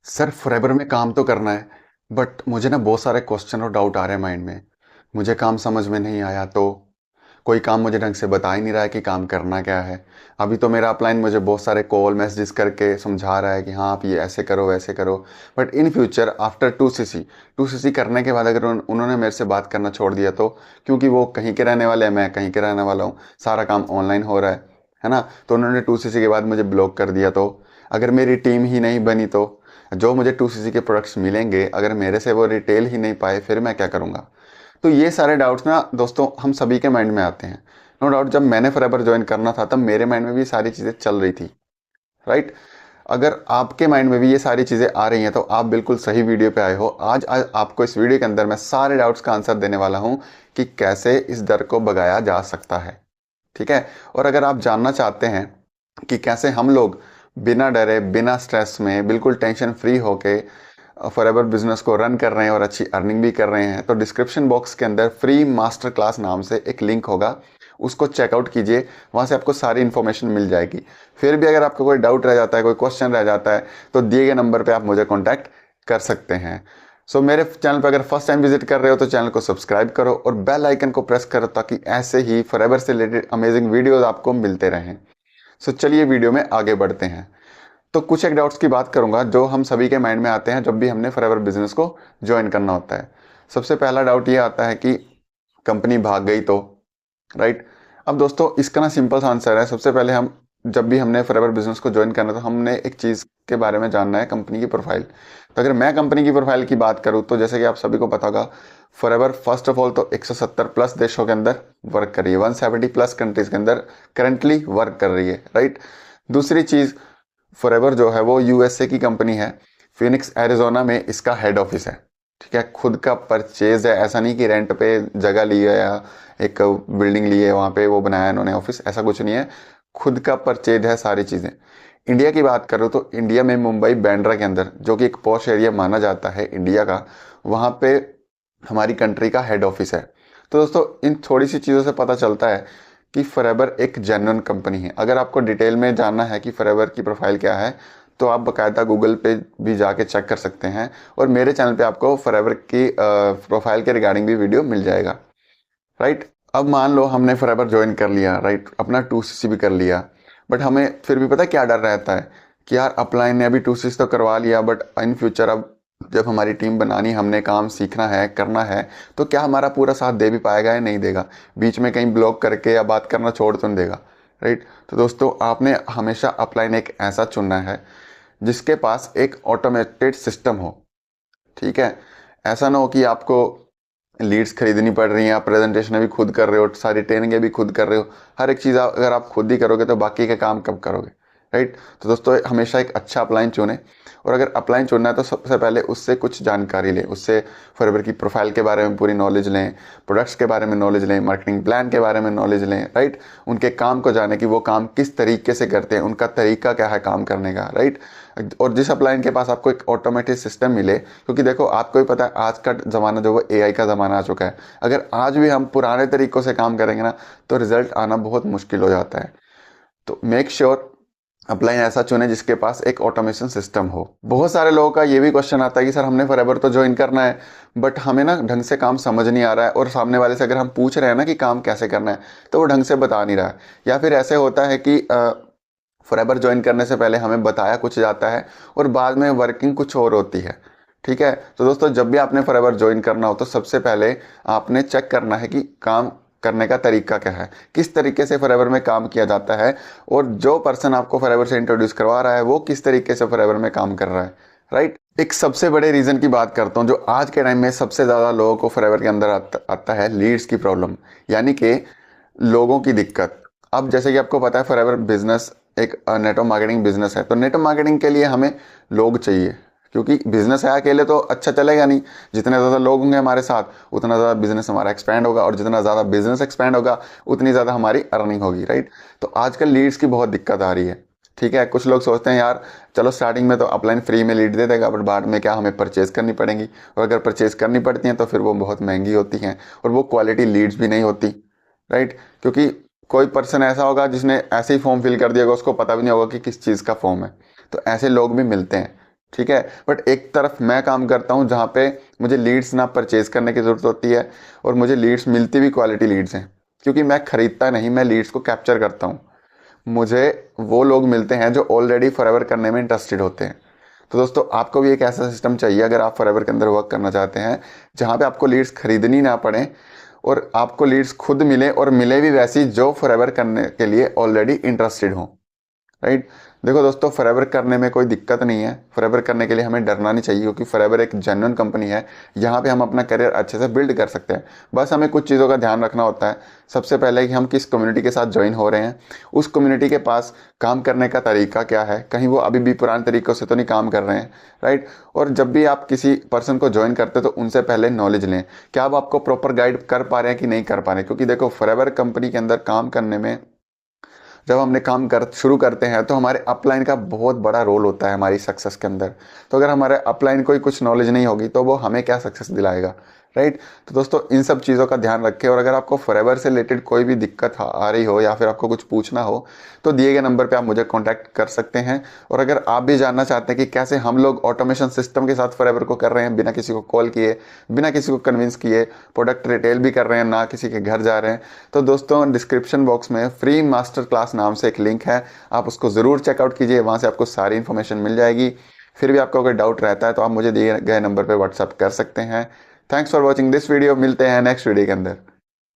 Sir forever में काम तो करना है बट मुझे ना बहुत सारे क्वेश्चन और डाउट आ रहे हैं माइंड में। मुझे काम समझ में नहीं आया तो कोई काम मुझे ढंग से बता ही नहीं रहा है कि काम करना क्या है। अभी तो मेरा अपलाइन मुझे बहुत सारे कॉल मैसेजेस करके समझा रहा है कि हाँ आप ये ऐसे करो वैसे करो। But in future after 2CC करने के बाद अगर उन्होंने मेरे से बात करना छोड़ दिया तो, क्योंकि वो कहीं के रहने वाले हैं मैं कहीं के रहने वाला हूँ, सारा काम ऑनलाइन हो रहा है ना। तो उन्होंने 2CC के बाद मुझे ब्लॉक कर दिया तो अगर मेरी टीम ही नहीं बनी तो जो मुझे 2CC के प्रोडक्ट्स मिलेंगे अगर मेरे से वो रिटेल ही नहीं पाए फिर मैं क्या करूँगा। तो ये सारे डाउट्स ना दोस्तों हम सभी के माइंड में आते हैं। नो डाउट जब मैंने फॉरएवर ज्वाइन करना था तब मेरे माइंड में भी सारी चीज़ें चल रही थी, राइट। अगर आपके माइंड में भी ये सारी चीज़ें आ रही हैं तो आप बिल्कुल सही वीडियो पे आए हो। आज आपको इस वीडियो के अंदर मैं सारे डाउट्स का आंसर देने वाला हूँ कि कैसे इस डर को भगाया जा सकता है, ठीक है। और अगर आप जानना चाहते हैं कि कैसे हम लोग बिना डरे बिना स्ट्रेस में बिल्कुल टेंशन फ्री होके फॉरएवर बिजनेस को रन कर रहे हैं और अच्छी अर्निंग भी कर रहे हैं, तो डिस्क्रिप्शन बॉक्स के अंदर फ्री मास्टर क्लास नाम से एक लिंक होगा, उसको चेकआउट कीजिए। वहाँ से आपको सारी इन्फॉर्मेशन मिल जाएगी। फिर भी अगर आपको कोई डाउट रह जाता है, कोई क्वेश्चन रह जाता है, तो दिए गए नंबर पे आप मुझे कॉन्टैक्ट कर सकते हैं। सो मेरे चैनल पर अगर फर्स्ट टाइम विजिट कर रहे हो तो चैनल को सब्सक्राइब करो और बेल आइकन को प्रेस करो ताकि ऐसे ही फॉरएवर से रिलेटेड अमेजिंग वीडियोस आपको मिलते रहें। सो चलिए वीडियो में आगे बढ़ते हैं। तो कुछ एक डाउट्स की बात करूंगा जो हम सभी के माइंड में आते हैं जब भी हमने फॉरएवर बिजनेस को ज्वाइन करना होता है। सबसे पहला डाउट ये आता है कि कंपनी भाग गई तो, राइट। अब दोस्तों इसका ना सिंपल सा आंसर है। सबसे पहले हम जब भी हमने फॉरएवर बिजनेस को ज्वाइन करना तो हमने एक चीज़ के बारे में जानना है, कंपनी की प्रोफाइल। तो अगर मैं कंपनी की प्रोफाइल की बात करूँ तो जैसे कि आप सभी को पता होगा, फॉरएवर फर्स्ट ऑफ ऑल तो 170 प्लस देशों के अंदर वर्क कर रही है, 170 प्लस कंट्रीज के अंदर करेंटली वर्क कर रही है, राइट। दूसरी चीज़, फॉरएवर जो है वो यूएसए की कंपनी है, फिनिक्स एरिजोना में इसका हेड ऑफिस है, ठीक है। खुद का परचेज है, ऐसा नहीं कि रेंट पे जगह ली है या एक बिल्डिंग ली है वहाँ पे वो बनाया इन्होंने ऑफिस, ऐसा कुछ नहीं है। खुद का परचेज है सारी चीज़ें। इंडिया की बात करूँ तो इंडिया में मुंबई बैंड्रा के अंदर, जो कि एक पॉश एरिया माना जाता है इंडिया का, वहाँ पे हमारी कंट्री का हेड ऑफिस है। तो दोस्तों इन थोड़ी सी चीज़ों से पता चलता है कि फॉरएवर एक जेन्युइन कंपनी है। अगर आपको डिटेल में जानना है कि फॉरएवर की प्रोफाइल क्या है तो आप बकायदा गूगल पे भी जाके चेक कर सकते हैं और मेरे चैनल पे आपको फॉरएवर की प्रोफाइल के रिगार्डिंग भी वीडियो मिल जाएगा, राइट। अब मान लो हमने फॉरएवर ज्वाइन कर लिया, राइट, अपना 2CC भी कर लिया, बट हमें फिर भी पता क्या डर रहता है कि यार अपलाइन ने अभी 2CC तो करवा लिया बट इन फ्यूचर अब जब हमारी टीम बनानी, हमने काम सीखना है करना है, तो क्या हमारा पूरा साथ दे भी पाएगा या नहीं देगा, बीच में कहीं ब्लॉक करके या बात करना छोड़ तो नहीं देगा, राइट। तो दोस्तों आपने हमेशा अपलाइन एक ऐसा चुनना है जिसके पास एक ऑटोमेटेड सिस्टम हो, ठीक है। ऐसा ना हो कि आपको लीड्स खरीदनी पड़ रही हैं, आप प्रेजेंटेशन भी खुद कर रहे हो, सारी ट्रेनिंगें भी खुद कर रहे हो, हर एक चीज़ अगर आप खुद ही करोगे तो बाकी के काम कब करोगे, राइट। तो दोस्तों हमेशा एक अच्छा अपलाइन चुनें और अगर अपलाइन चुनना है तो सबसे पहले उससे कुछ जानकारी लें, उससे फॉरएवर की प्रोफाइल के बारे में पूरी नॉलेज लें, प्रोडक्ट्स के बारे में नॉलेज लें, मार्केटिंग प्लान के बारे में नॉलेज लें, राइट। उनके काम को जाने कि वो काम किस तरीके से करते हैं, उनका तरीका क्या है काम करने का, राइट। और जिस अपलाइन के पास आपको एक ऑटोमेटिक सिस्टम मिले, क्योंकि देखो आपको भी पता है आज का ज़माना जो वो एआई का ज़माना आ चुका है। अगर आज भी हम पुराने तरीक़ों से काम करेंगे ना तो रिजल्ट आना बहुत मुश्किल हो जाता है। तो मेक श्योर अपलाइन ऐसा चुने जिसके पास एक ऑटोमेशन सिस्टम हो। बहुत सारे लोगों का ये भी क्वेश्चन आता है कि सर हमने फॉरएवर तो ज्वाइन करना है बट हमें ना ढंग से काम समझ नहीं आ रहा है और सामने वाले से अगर हम पूछ रहे हैं ना कि काम कैसे करना है तो वो ढंग से बता नहीं रहा है, या फिर ऐसे होता है कि फॉरएवर ज्वाइन करने से पहले हमें बताया कुछ जाता है और बाद में वर्किंग कुछ और होती है, ठीक है। तो दोस्तों जब भी आपने फॉरएवर ज्वाइन करना हो तो सबसे पहले आपने चेक करना है कि काम करने का तरीका क्या है, किस तरीके से फॉरएवर में काम किया जाता है और जो पर्सन आपको फॉरएवर से इंट्रोड्यूस करवा रहा है वो किस तरीके से फॉरएवर में काम कर रहा है, राइट। एक सबसे बड़े रीज़न की बात करता हूँ जो आज के टाइम में सबसे ज़्यादा लोगों को फॉरएवर के अंदर आता है, लीड्स की प्रॉब्लम, यानी कि लोगों की दिक्कत। अब जैसे कि आपको पता है फॉरएवर बिजनेस एक नेटवर्क मार्केटिंग बिजनेस है, तो नेटवर्क मार्केटिंग के लिए हमें लोग चाहिए, क्योंकि बिजनेस है अकेले तो अच्छा चलेगा नहीं। जितने ज़्यादा लोग होंगे हमारे साथ उतना ज़्यादा बिजनेस हमारा एक्सपैंड होगा और जितना ज़्यादा बिजनेस एक्सपैंड होगा उतनी ज़्यादा हमारी अर्निंग होगी, राइट। तो आजकल लीड्स की बहुत दिक्कत आ रही है, ठीक है। कुछ लोग सोचते हैं यार चलो स्टार्टिंग में तो अपलाइन फ्री में लीड दे देगा बट बाद में क्या हमें परचेज करनी पड़ेंगी, और अगर परचेज करनी पड़ती हैं तो फिर वो बहुत महंगी होती हैं और वो क्वालिटी लीड्स भी नहीं होती, राइट। क्योंकि कोई पर्सन ऐसा होगा जिसने ऐसे ही फॉर्म फिल कर दिया होगा, उसको पता भी नहीं होगा कि किस चीज़ का फॉर्म है, तो ऐसे लोग भी मिलते हैं, ठीक है। बट एक तरफ मैं काम करता हूँ जहाँ पे मुझे लीड्स ना परचेज करने की ज़रूरत होती है, और मुझे लीड्स मिलती भी क्वालिटी लीड्स हैं, क्योंकि मैं खरीदता नहीं, मैं लीड्स को कैप्चर करता हूँ। मुझे वो लोग मिलते हैं जो ऑलरेडी फॉरएवर करने में इंटरेस्टेड होते हैं। तो दोस्तों, आपको भी एक ऐसा सिस्टम चाहिए अगर आप फॉरएवर के अंदर वर्क करना चाहते हैं, जहाँ पे आपको लीड्स खरीदनी ना पड़े और आपको लीड्स खुद मिले, और मिले भी वैसी जो फॉरएवर करने के लिए ऑलरेडी इंटरेस्टेड हों। राइट। देखो दोस्तों, फॉरएवर करने में कोई दिक्कत नहीं है, फॉरएवर करने के लिए हमें डरना नहीं चाहिए, क्योंकि फॉरएवर एक जेन्युइन कंपनी है। यहाँ पे हम अपना करियर अच्छे से बिल्ड कर सकते हैं। बस हमें कुछ चीज़ों का ध्यान रखना होता है। सबसे पहले कि हम किस कम्युनिटी के साथ ज्वाइन हो रहे हैं, उस कम्युनिटी के पास काम करने का तरीका क्या है, कहीं वो अभी भी पुराने तरीक़ों से तो नहीं काम कर रहे हैं। राइट। और जब भी आप किसी पर्सन को ज्वाइन करते हैं तो उनसे पहले नॉलेज लें, क्या वो आपको प्रॉपर गाइड कर पा रहे हैं कि नहीं कर पा रहे हैं। क्योंकि देखो, फॉरएवर कंपनी के अंदर काम करने में जब हमने काम कर शुरू करते हैं तो हमारे अपलाइन का बहुत बड़ा रोल होता है हमारी सक्सेस के अंदर। तो अगर हमारे अपलाइन को ही कुछ नॉलेज नहीं होगी तो वो हमें क्या सक्सेस दिलाएगा। राइट। तो दोस्तों, इन सब चीज़ों का ध्यान रखें, और अगर आपको फॉरएवर से रिलेटेड कोई भी दिक्कत आ रही हो, या फिर आपको कुछ पूछना हो, तो दिए गए नंबर पे आप मुझे कांटेक्ट कर सकते हैं। और अगर आप भी जानना चाहते हैं कि कैसे हम लोग ऑटोमेशन सिस्टम के साथ फॉरएवर को कर रहे हैं, बिना किसी को कॉल किए, बिना किसी को कन्विंस किए, प्रोडक्ट रिटेल भी कर रहे हैं, ना किसी के घर जा रहे हैं, तो दोस्तों डिस्क्रिप्शन बॉक्स में फ्री मास्टर क्लास नाम से एक लिंक है, आप उसको ज़रूर चेकआउट कीजिए। वहाँ से आपको सारी इन्फॉर्मेशन मिल जाएगी। फिर भी आपको अगर डाउट रहता है तो आप मुझे दिए गए नंबर पर व्हाट्सअप कर सकते हैं। Thanks for watching this video. मिलते हैं नेक्स्ट वीडियो के अंदर।